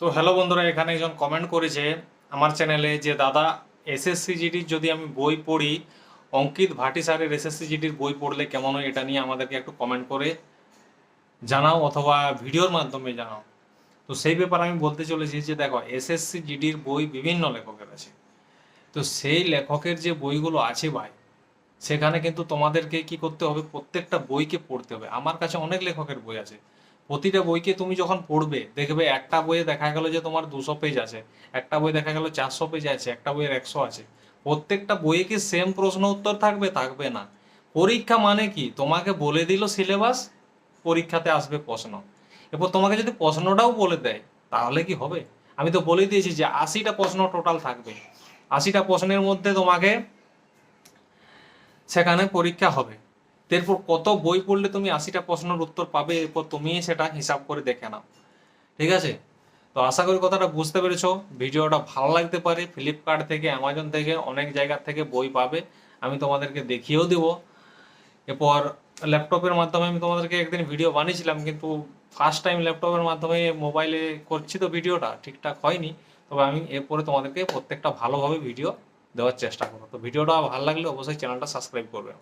তো হ্যালো বন্ধুরা, এখানে একজন কমেন্ট করেছে আমার চ্যানেলে যে দাদা এসএসসি জিডির যদি আমি বই পড়ি, অঙ্কিত ভাটি স্যারের এসএসসি জিডির বই পড়লে কেমন হয়, এটা নিয়ে আমাদেরকে একটু কমেন্ট করে জানাও অথবা ভিডিওর মাধ্যমে জানাও। তো সেই ব্যাপারে আমি বলতে চলেছি যে দেখো, এসএসসি জিডির বই বিভিন্ন লেখকের আছে। তো সেই লেখকের যে বইগুলো আছে ভাই, সেখানে কিন্তু তোমাদেরকে কি করতে হবে, প্রত্যেকটা বইকে পড়তে হবে। আমার কাছে অনেক লেখকের বই আছে, প্রতিটা বইকে তুমি যখন পড়বে দেখবে একটা বইয়ে দেখা গেল যে তোমার 200 পেজ আছে, একটা বই দেখা গেল 400 পেজ আছে, একটা বইয়ের 100 আছে। প্রত্যেকটা বইয়ে কি সেম প্রশ্ন উত্তর থাকবে? থাকবে না। পরীক্ষা মানে কি, তোমাকে বলে দিল সিলেবাস, পরীক্ষাতে আসবে প্রশ্ন। এরপর তোমাকে যদি প্রশ্নটাও বলে দেয় তাহলে কি হবে? আমি তো বলে দিয়েছি যে 80টা প্রশ্ন টোটাল থাকবে, 80টা প্রশ্নের মধ্যে তোমাকে সেখানে পরীক্ষা হবে। এরপর কত বই পড়লে তুমি 80টা প্রশ্নের উত্তর পাবে, এরপর তুমি সেটা হিসাব করে দেখে নাও। ঠিক আছে? তো আশা করি কথাটা বুঝতে পেরেছো। ভিডিওটা ভালো লাগতে পারে। ফ্লিপকার্ট থেকে, অ্যামাজন থেকে, অনেক জায়গা থেকে বই পাবে, আমি তোমাদেরকে দেখিয়েও দেবো। এরপর ল্যাপটপের মাধ্যমে আমি তোমাদেরকে একদিন ভিডিও বানিয়েছিলাম, কিন্তু ফার্স্ট টাইম ল্যাপটপের মাধ্যমে মোবাইলে করছি, তো ভিডিওটা ঠিকঠাক হয়নি। তবে আমি এরপরে তোমাদেরকে প্রত্যেকটা ভালোভাবে ভিডিও দেওয়ার চেষ্টা করবো। তো ভিডিওটা ভালো লাগলে অবশ্যই চ্যানেলটা সাবস্ক্রাইব করবে।